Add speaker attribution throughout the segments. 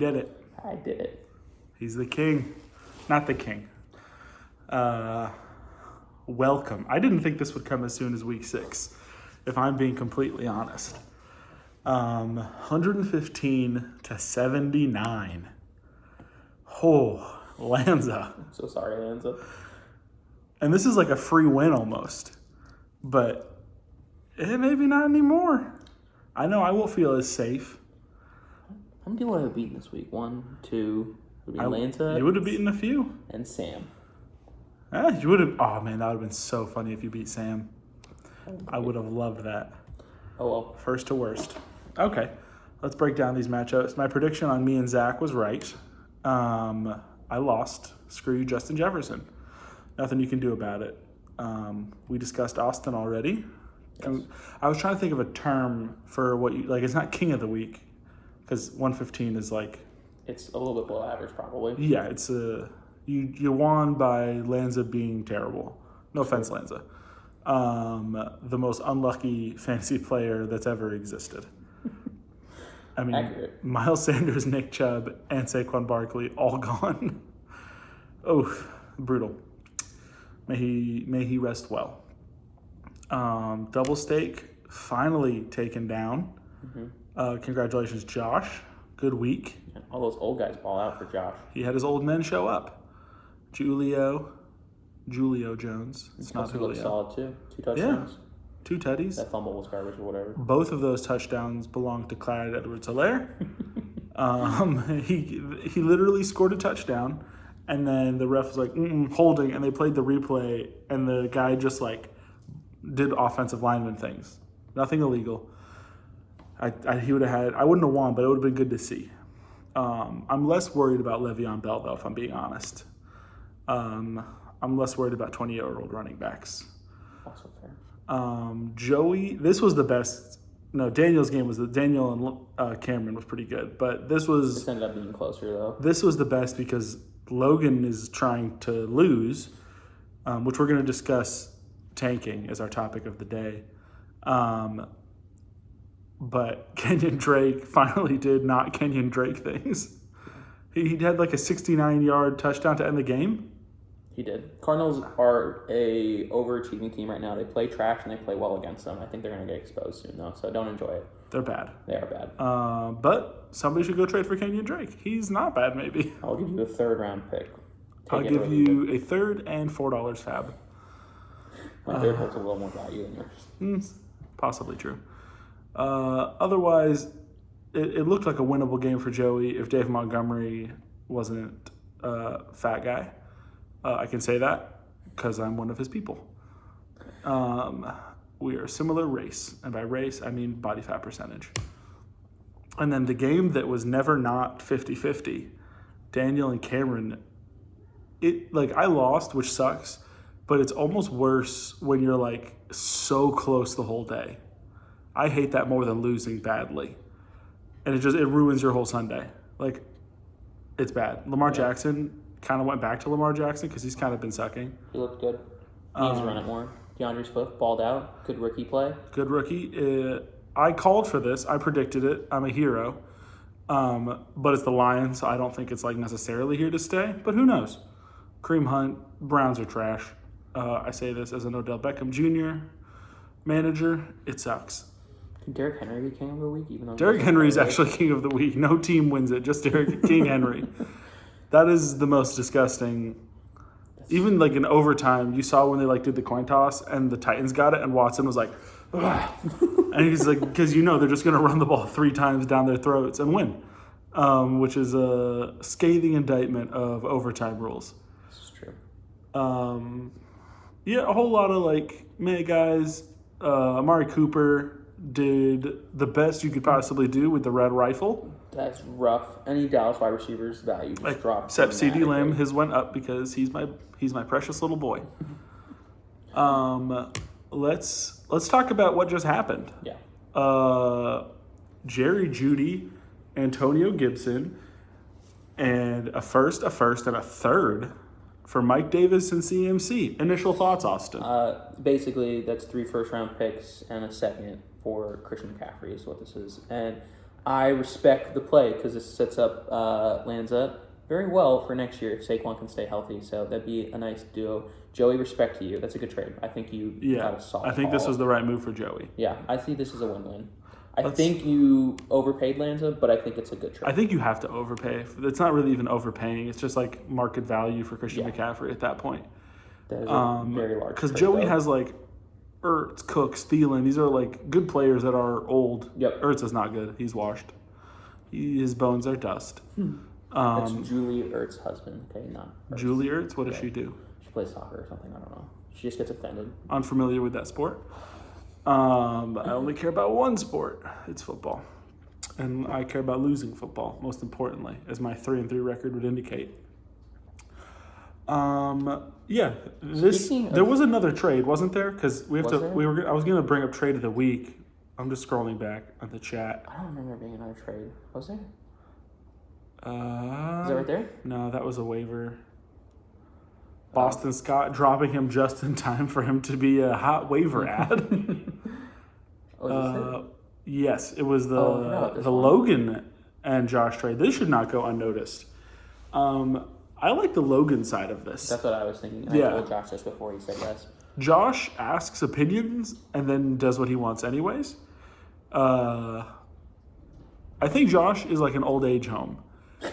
Speaker 1: did it.
Speaker 2: I did it.
Speaker 1: He's the king. Not the king. Welcome. I didn't think this would come as soon as week 6, if I'm being completely honest. 115-79. Oh, Lanza.
Speaker 2: So sorry, Lanza.
Speaker 1: And this is like a free win almost. But maybe not anymore. I know I won't feel as safe.
Speaker 2: How many people have I beaten this week? 1, 2. Lanza.
Speaker 1: You would have beaten a few.
Speaker 2: And Sam.
Speaker 1: You would have. Oh man, that would have been so funny if you beat Sam. I would have loved that.
Speaker 2: Oh well.
Speaker 1: First to worst. Okay, let's break down these matchups. My prediction on me and Zach was right. I lost. Screw you, Justin Jefferson. Nothing you can do about it. We discussed Austin already.
Speaker 2: Yes.
Speaker 1: I was trying to think of a term for what you like. It's not king of the week because 115 is like.
Speaker 2: It's a little bit below average, probably.
Speaker 1: Yeah, it's a. You won by Lanza being terrible. No offense, Lanza. The most unlucky fantasy player that's ever existed. I mean,
Speaker 2: Accurate.
Speaker 1: Miles Sanders, Nick Chubb, and Saquon Barkley all gone. Oh, brutal. May he rest well. Double stake finally taken down.
Speaker 2: Mm-hmm.
Speaker 1: Congratulations, Josh. Good week.
Speaker 2: All those old guys ball out for Josh.
Speaker 1: He had his old men show up. Julio Jones. It's not
Speaker 2: He looked
Speaker 1: Julio.
Speaker 2: solid too. 2 touchdowns.
Speaker 1: 2 tutties.
Speaker 2: That fumble was garbage or whatever.
Speaker 1: Both of those touchdowns belong to Clyde Edwards-Helaire. He literally scored a touchdown, and then the ref was like, holding, and they played the replay, and the guy just like did offensive lineman things. Nothing illegal. He would have had. I wouldn't have won, but it would have been good to see. I'm less worried about Le'Veon Bell, though, if I'm being honest. I'm less worried about 20-year-old running backs.
Speaker 2: Also fair.
Speaker 1: Joey, this was the best. No, Daniel's game was Daniel and Cameron was pretty good, but this
Speaker 2: ended up being closer though.
Speaker 1: This was the best because Logan is trying to lose, which we're going to discuss tanking as our topic of the day. But Kenyon Drake finally did not Kenyon Drake things. He had like a 69-yard touchdown to end the game.
Speaker 2: He did. Cardinals are a overachieving team right now. They play trash and they play well against them. I think they're going to get exposed soon, though, so don't enjoy it.
Speaker 1: They're bad.
Speaker 2: They are bad.
Speaker 1: But somebody should go trade for Kenyon Drake. He's not bad, maybe.
Speaker 2: I'll give you a 3rd-round pick.
Speaker 1: I'll give you a third and $4 fab.
Speaker 2: My third holds a little more value than yours.
Speaker 1: Possibly true. Otherwise, it looked like a winnable game for Joey if Dave Montgomery wasn't a fat guy. I can say that because I'm one of his people. We are a similar race, and by race, I mean body fat percentage. And then the game that was never not 50-50, Daniel and Cameron, I lost, which sucks, but it's almost worse when you're like so close the whole day. I hate that more than losing badly. And it ruins your whole Sunday. Like, it's bad. Lamar Jackson kind of went back to Lamar Jackson because he's kind of been sucking.
Speaker 2: He looked good. He needs to run it more. DeAndre Swift balled out. Good rookie play.
Speaker 1: Good rookie. I called for this. I predicted it. I'm a hero. But it's the Lions, so I don't think it's like necessarily here to stay. But who knows? Kareem Hunt, Browns are trash. I say this as an Odell Beckham Jr. manager. It sucks.
Speaker 2: Can Derrick Henry be king of the week? Even though
Speaker 1: Derrick Henry is actually king of the week. No team wins it, just King Henry. That is the most disgusting. Even like in overtime, you saw when they did the coin toss and the Titans got it, and Watson was like, ugh. And he's like, because they're just going to run the ball 3 times down their throats and win, which is a scathing indictment of overtime rules.
Speaker 2: This is true.
Speaker 1: Yeah, a whole lot of meh guys. Amari Cooper did the best you could possibly do with the red rifle.
Speaker 2: That's rough. Any Dallas wide receivers value just dropped.
Speaker 1: Except CeeDee Lamb, his went up because he's my precious little boy. Let's talk about what just happened.
Speaker 2: Yeah.
Speaker 1: Jerry Jeudy, Antonio Gibson, and a first, and a third for Mike Davis and CMC. Initial thoughts, Austin?
Speaker 2: Basically, that's 3 first-round picks and a second for Christian McCaffrey is what this is. And I respect the play because this sets up Lanza very well for next year if Saquon can stay healthy. So that'd be a nice duo. Joey, respect to you. That's a good trade. I think you got a solid
Speaker 1: I think
Speaker 2: call.
Speaker 1: this was the right move for Joey.
Speaker 2: Yeah, I see this as a win-win. I think you overpaid Lanza, but I think it's a good trade.
Speaker 1: I think you have to overpay. It's not really even overpaying. It's just like market value for Christian McCaffrey at that point.
Speaker 2: That is a very large
Speaker 1: Because
Speaker 2: trade,
Speaker 1: Joey
Speaker 2: though.
Speaker 1: has like Ertz, Cook, Thielen. These are like good players that are old.
Speaker 2: Yep.
Speaker 1: Ertz is not good. He's washed. His bones are dust.
Speaker 2: That's Julie Ertz's husband. Okay, not Ertz.
Speaker 1: Julie Ertz, what does she do?
Speaker 2: She plays soccer or something. I don't know. She just gets offended.
Speaker 1: Unfamiliar with that sport. I only care about one sport. It's football. And I care about losing football, most importantly, as my 3-3 record would indicate. There was another trade, wasn't there? Because I was going to bring up trade of the week. I'm just scrolling back on the chat.
Speaker 2: I don't remember being another trade. Was there?
Speaker 1: Is
Speaker 2: that right there?
Speaker 1: No, that was a waiver. Boston Scott dropping him just in time for him to be a hot waiver ad. Yes, it was the Logan and Josh trade. This should not go unnoticed. I like the Logan side of this.
Speaker 2: That's what I was thinking. I told Josh this before he said yes.
Speaker 1: Josh asks opinions and then does what he wants anyways. I think Josh is like an old age home.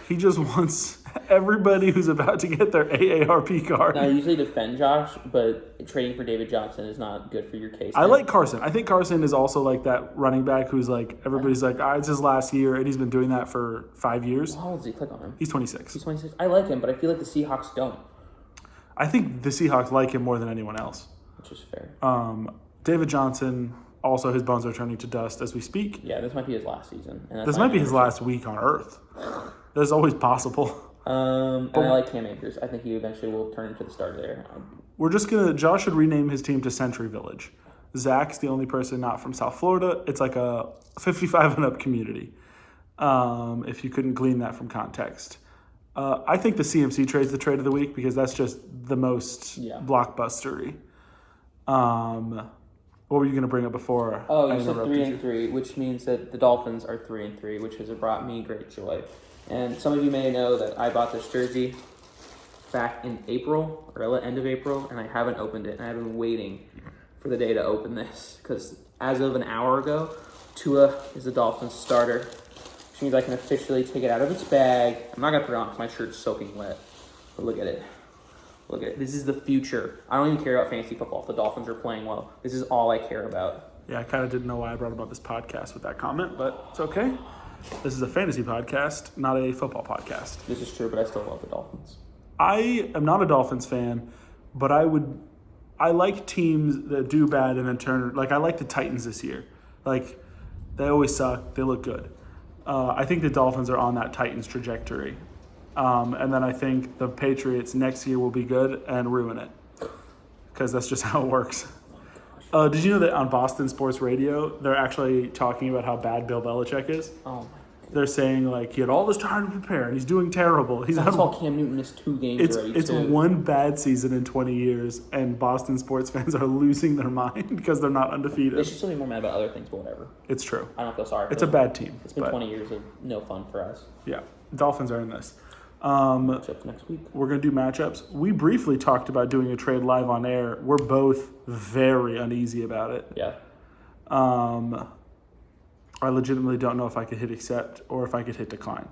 Speaker 1: He just wants everybody who's about to get their AARP card.
Speaker 2: Now, I usually defend Josh, but trading for David Johnson is not good for your case.
Speaker 1: I like Carson. I think Carson is also like that running back who's like, everybody's like, it's his last year, and he's been doing that for 5 years.
Speaker 2: How old is he? Click on him.
Speaker 1: He's 26.
Speaker 2: He's 26. I like him, but I feel like the Seahawks don't.
Speaker 1: I think the Seahawks like him more than anyone else.
Speaker 2: Which is fair.
Speaker 1: David Johnson, also his bones are turning to dust as we speak.
Speaker 2: Yeah, this might be his last season. And
Speaker 1: This might be his last week on Earth. That's always possible.
Speaker 2: And I like Cam Akers. I think he eventually will turn into the starter there.
Speaker 1: Josh should rename his team to Century Village. Zach's the only person not from South Florida. It's like a 55 and up community. If you couldn't glean that from context. I think the CMC trade's the trade of the week because that's just the most blockbustery. What were you going to bring up before?
Speaker 2: Oh, you said 3-3, which means that the Dolphins are 3-3, which has brought me great joy. And some of you may know that I bought this jersey back in April, or end of April, and I haven't opened it. And I've been waiting for the day to open this because as of an hour ago, Tua is the Dolphins starter, which means I can officially take it out of its bag. I'm not going to put it on because my shirt's soaking wet. But look at it. Look at it. This is the future. I don't even care about fantasy football if the Dolphins are playing well. This is all I care about.
Speaker 1: Yeah, I kind of didn't know why I brought about this podcast with that comment, but it's okay. This is a fantasy podcast, not a football podcast.
Speaker 2: This is true, but I still love the Dolphins.
Speaker 1: I am not a Dolphins fan, but I like teams that do bad and then turn. Like, I like the Titans this year. Like, they always suck. They look good. I think the Dolphins are on that Titans trajectory. And then I think the Patriots next year will be good and ruin it. Because that's just how it works. Did you know that on Boston Sports Radio, they're actually talking about how bad Bill Belichick is?
Speaker 2: Oh, my God.
Speaker 1: They're saying, like, he had all this time to prepare, and he's doing terrible.
Speaker 2: I saw Cam Newton miss 2 games already,
Speaker 1: It's one bad season in 20 years, and Boston sports fans are losing their mind because they're not undefeated.
Speaker 2: They should still be more mad about other things, but whatever.
Speaker 1: It's true.
Speaker 2: I don't feel sorry for
Speaker 1: It's a
Speaker 2: them.
Speaker 1: bad team.
Speaker 2: It's been 20 years of no fun for us.
Speaker 1: Yeah, Dolphins are in this.
Speaker 2: Matchups next week.
Speaker 1: We're going to do matchups. We briefly talked about doing a trade live on air. We're both very uneasy about it.
Speaker 2: Yeah.
Speaker 1: I legitimately don't know if I could hit accept or if I could hit decline.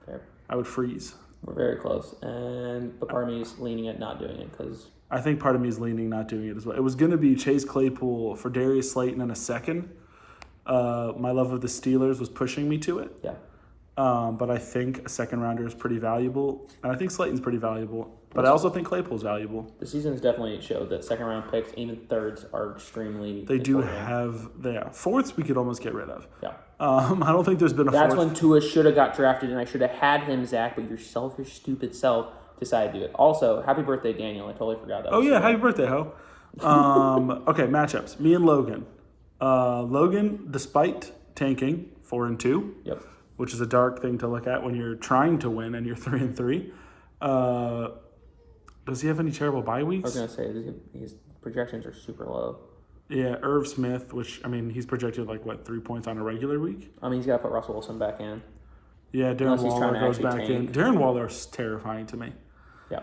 Speaker 2: Fair.
Speaker 1: I would freeze.
Speaker 2: We're very close. But part of me is leaning at not doing it because...
Speaker 1: I think part of me is leaning not doing it as well. It was going to be Chase Claypool for Darius Slayton in a second. My love of the Steelers was pushing me to it.
Speaker 2: Yeah.
Speaker 1: But I think a second rounder is pretty valuable. And I think Slayton's pretty valuable. But I also think Claypool's valuable.
Speaker 2: The season's definitely showed that second round picks, even thirds, are extremely
Speaker 1: They do
Speaker 2: important.
Speaker 1: have fourths we could almost get rid of.
Speaker 2: Yeah.
Speaker 1: I don't think there's been a
Speaker 2: That's
Speaker 1: fourth.
Speaker 2: when Tua should have got drafted, and I should have had him, Zach, but your selfish, stupid self decided to do it. Also, happy birthday, Daniel. I totally forgot that.
Speaker 1: Oh, yeah. Happy birthday, ho. Okay, matchups. Me and Logan. Logan, despite tanking 4-2,
Speaker 2: Yep.
Speaker 1: which is a dark thing to look at when you're trying to win and you're 3-3. Does he have any terrible bye
Speaker 2: I was
Speaker 1: weeks?
Speaker 2: going to say, his projections are super low.
Speaker 1: Yeah, Irv Smith, which, I mean, he's projected 3 points on a regular week.
Speaker 2: I mean, he's got to put Russell Wilson back in.
Speaker 1: Yeah, Darren
Speaker 2: Unless he's
Speaker 1: Waller
Speaker 2: trying to
Speaker 1: goes
Speaker 2: actually
Speaker 1: back
Speaker 2: tank.
Speaker 1: in. Darren Waller's terrifying to me.
Speaker 2: Yeah.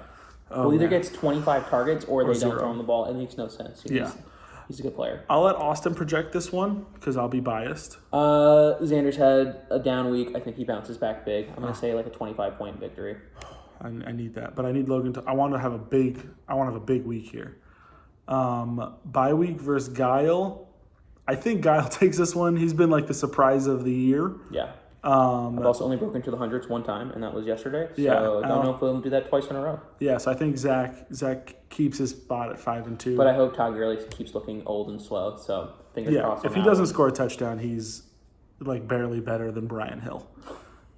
Speaker 1: Oh,
Speaker 2: well, either
Speaker 1: man.
Speaker 2: gets 25 targets or they
Speaker 1: zero.
Speaker 2: don't throw him the ball. It makes no sense.
Speaker 1: Yeah.
Speaker 2: He's a good player.
Speaker 1: I'll let Austin project this one because I'll be biased.
Speaker 2: Xander's had a down week. I think he bounces back big. I'm going to say a 25-point victory.
Speaker 1: I need that, but I need Logan to. I want to have a big week here. Bye week versus Guile. I think Guile takes this one. He's been the surprise of the year.
Speaker 2: Yeah. I've also only broken to the hundreds one time, and that was yesterday. So
Speaker 1: Yeah,
Speaker 2: don't know if we'll do that twice in a row.
Speaker 1: Yes, I think Zach keeps his spot at 5-2.
Speaker 2: But I hope Todd Gurley keeps looking old and slow. So fingers crossed.
Speaker 1: If he doesn't score a touchdown, he's barely better than Brian Hill.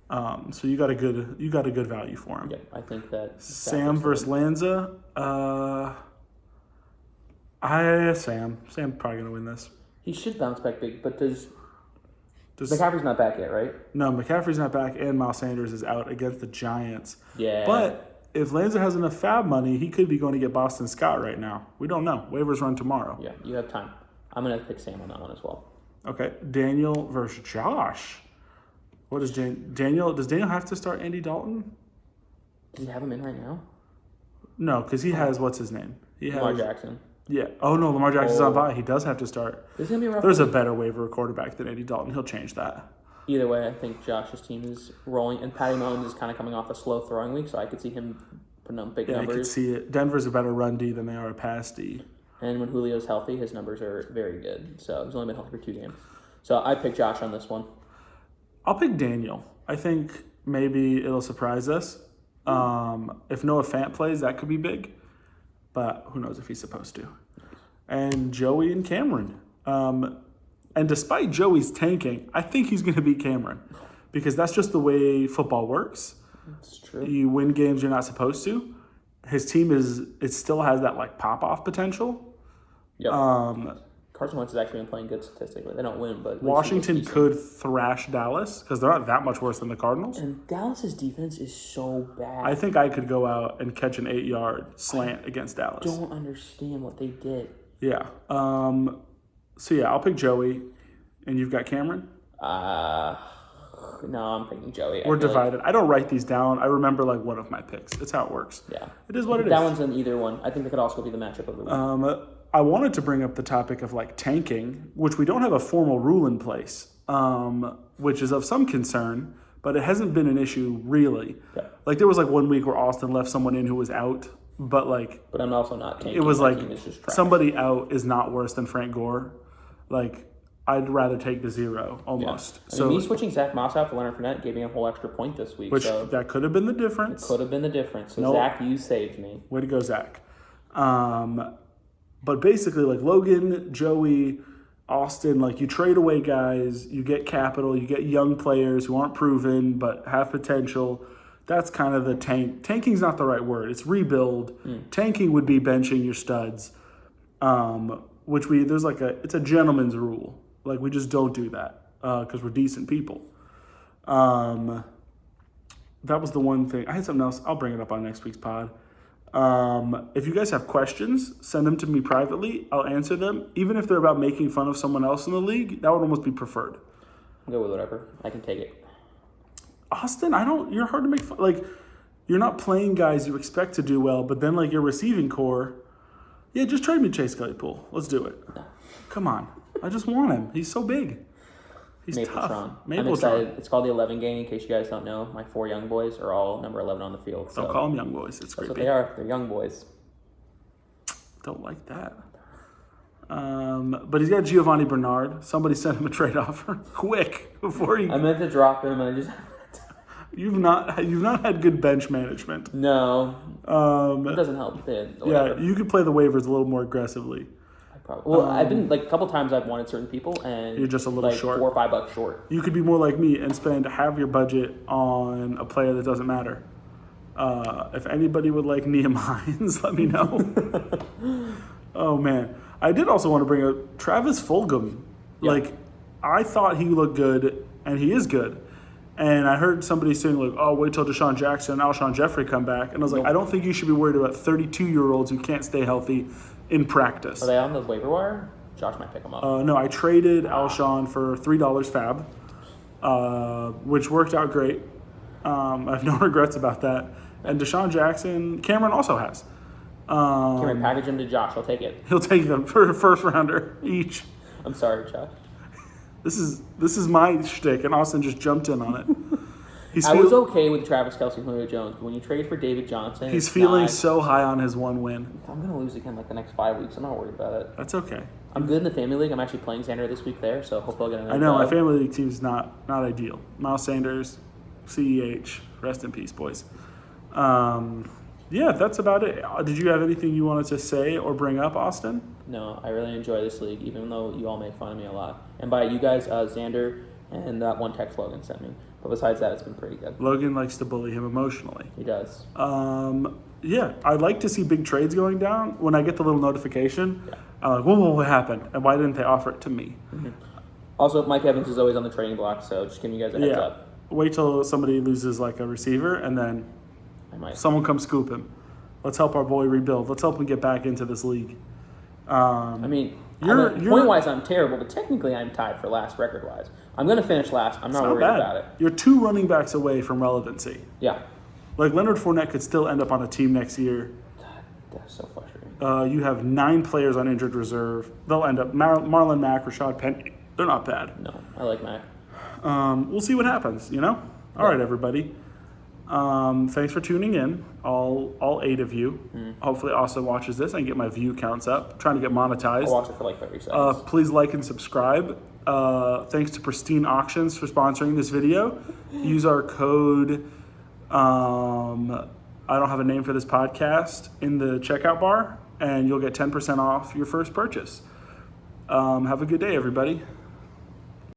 Speaker 1: So you got a good value for him.
Speaker 2: Yeah, I think that
Speaker 1: Sam versus Lanza. Sam's probably gonna win this.
Speaker 2: he should bounce back big, but McCaffrey's not back yet, right?
Speaker 1: No, McCaffrey's not back, and Miles Sanders is out against the Giants.
Speaker 2: Yeah.
Speaker 1: But if Lanza has enough fab money, he could be going to get Boston Scott right now. We don't know. Waivers run tomorrow.
Speaker 2: Yeah, you have time. I'm gonna pick Sam on that one as well.
Speaker 1: Okay, Daniel versus Josh. What is Daniel? Does Daniel have to start Andy Dalton?
Speaker 2: Do you have him in right now?
Speaker 1: No, because he has what's his name? He has
Speaker 2: Lamar Jackson.
Speaker 1: Yeah. Oh no, Lamar Jackson's on bye. He does have to start.
Speaker 2: This is gonna be a rough.
Speaker 1: There's a better waiver quarterback than Andy Dalton. He'll change that.
Speaker 2: Either way, I think Josh's team is rolling, and Patty Mahomes is kind of coming off a slow throwing week, so I could see him putting up big
Speaker 1: Yeah, I could
Speaker 2: numbers.
Speaker 1: see it. Denver's a better run D than they are a pass D.
Speaker 2: And when Julio's healthy, his numbers are very good. So he's only been healthy for 2 games. So I picked Josh on this one.
Speaker 1: I'll pick Daniel. I think maybe it'll surprise us. If Noah Fant plays, that could be big. But who knows if he's supposed to. And Joey and Cameron. And despite Joey's tanking, I think he's going to beat Cameron. Because that's just the way football works.
Speaker 2: That's true.
Speaker 1: You win games you're not supposed to. His team it still has that pop-off potential.
Speaker 2: Yep. Carson Wentz has actually been playing good statistically. They don't win, but at least
Speaker 1: Washington
Speaker 2: he's decent.
Speaker 1: could thrash Dallas because they're not that much worse than the Cardinals.
Speaker 2: And Dallas's defense is so bad.
Speaker 1: I think I could go out and catch an 8-yard slant against Dallas.
Speaker 2: don't understand what they did.
Speaker 1: Yeah. So yeah, I'll pick Joey, and you've got Cameron.
Speaker 2: No, I'm picking Joey.
Speaker 1: We're divided. I don't write these down. I remember one of my picks. It's how it works.
Speaker 2: Yeah.
Speaker 1: It is what it is.
Speaker 2: That one's in either one. I think that could also be the matchup of the week.
Speaker 1: I wanted to bring up the topic of tanking, which we don't have a formal rule in place, which is of some concern, but it hasn't been an issue really.
Speaker 2: Yeah.
Speaker 1: There was 1 week where Austin left someone in who was out, but
Speaker 2: But I'm also not tanking.
Speaker 1: it was
Speaker 2: My team is just trash.
Speaker 1: somebody out is not worse than Frank Gore. I'd rather take the 0 almost.
Speaker 2: Yeah. Me switching Zach Moss out for Leonard Fournette gave me a whole extra point this week.
Speaker 1: Which
Speaker 2: so
Speaker 1: that could have been the difference.
Speaker 2: could have been the difference. So
Speaker 1: No.
Speaker 2: Zach, you saved me.
Speaker 1: Way to go, Zach. But basically, Logan, Joey, Austin, you trade away guys, you get capital, you get young players who aren't proven but have potential. That's kind of the tank. Tanking's not the right word. It's rebuild. Tanking would be benching your studs, which there's it's a gentleman's rule. We just don't do that because we're decent people. That was the one thing. I had something else. I'll bring it up on next week's pod. If you guys have questions, send them to me privately. I'll answer them. Even if they're about making fun of someone else in the league, that would almost be preferred.
Speaker 2: I'll go with whatever. I can take it.
Speaker 1: Austin, you're hard to make fun. You're not playing guys you expect to do well, but then your receiving core, yeah, just trade me Chase Claypool. Let's do it.
Speaker 2: No.
Speaker 1: Come on. I just want him. He's so big. He's tough.
Speaker 2: I'm excited. It's called the 11 game. In case you guys don't know, my 4 young boys are all number 11 on the field. So
Speaker 1: Don't call them young boys. It's
Speaker 2: that's
Speaker 1: creepy.
Speaker 2: what they are. They're young boys.
Speaker 1: Don't like that. But he's got Giovanni Bernard. Somebody sent him a trade offer quick before
Speaker 2: I meant to drop him, and I just
Speaker 1: You've not had good bench management.
Speaker 2: no. It doesn't help.
Speaker 1: Yeah, you could play the waivers a little more aggressively.
Speaker 2: Well, I've been a couple times I've wanted certain people, and
Speaker 1: You're just a little short.
Speaker 2: $4 or $5 short.
Speaker 1: You could be more like me and spend half your budget on a player that doesn't matter. If anybody would like Nyheim Hines, let me know. Oh man, I did also want to bring up Travis Fulgham.
Speaker 2: Yeah.
Speaker 1: I thought he looked good, and he is good. And I heard somebody saying "Oh, wait till Deshaun Jackson and Alshon Jeffrey come back," and I was like, I don't think you should be worried about 32-year-olds who can't stay healthy in practice.
Speaker 2: Are they on the waiver wire? Josh might pick him up.
Speaker 1: No, I traded Alshon for $3 fab, which worked out great. I have no regrets about that. And Deshaun Jackson, Cameron also has.
Speaker 2: Cameron, package him to Josh. I'll take it.
Speaker 1: He'll take them for a first rounder each.
Speaker 2: I'm sorry, Josh.
Speaker 1: This is my shtick, and Austin just jumped in on it.
Speaker 2: I was okay with Travis Kelce and Julio Jones, but when you trade for David Johnson,
Speaker 1: He's feeling so high on his one win.
Speaker 2: I'm going to lose again like the next 5 weeks. I'm not worried about it.
Speaker 1: That's okay.
Speaker 2: I'm good in the family league. I'm actually playing Xander this week there, so hopefully I'll get another
Speaker 1: I know, my
Speaker 2: dub.
Speaker 1: family league team's not ideal. Miles Sanders, CEH, rest in peace, boys. Yeah, that's about it. Did you have anything you wanted to say or bring up, Austin?
Speaker 2: No, I really enjoy this league, even though you all make fun of me a lot. And by you guys, Xander and that one text Logan sent me. But besides that, it's been pretty good.
Speaker 1: Logan likes to bully him emotionally.
Speaker 2: He does.
Speaker 1: Yeah, I'd like to see big trades going down. When I get the little notification, I'm like, whoa, what happened? And why didn't they offer it to me?
Speaker 2: Mm-hmm. Also, Mike Evans is always on the trading block, so just giving you guys a heads up.
Speaker 1: Wait till somebody loses like a receiver, and then
Speaker 2: I might.
Speaker 1: someone come scoop him. Let's help our boy rebuild. Let's help him get back into this league.
Speaker 2: I mean, point-wise, I'm terrible, but technically I'm tied for last record-wise. I'm going to finish last. I'm not worried about it.
Speaker 1: You're 2 running backs away from relevancy.
Speaker 2: Yeah.
Speaker 1: Like Leonard Fournette could still end up on a team next year.
Speaker 2: God, that's so frustrating.
Speaker 1: You have 9 players on injured reserve. They'll end up Marlon Mack, Rashad Penny. They're not bad.
Speaker 2: No, I like Mac.
Speaker 1: We'll see what happens, you know? All right, everybody. Thanks for tuning in, all 8 of you. Hopefully Austin watches this and get my view counts up. Trying to get monetized.
Speaker 2: I'll watch it for like 30 seconds.
Speaker 1: Please like and subscribe. Thanks to Pristine Auctions for sponsoring this video. Use our code, I don't have a name for this podcast, in the checkout bar, and you'll get 10% off your first purchase. Have a good day, everybody.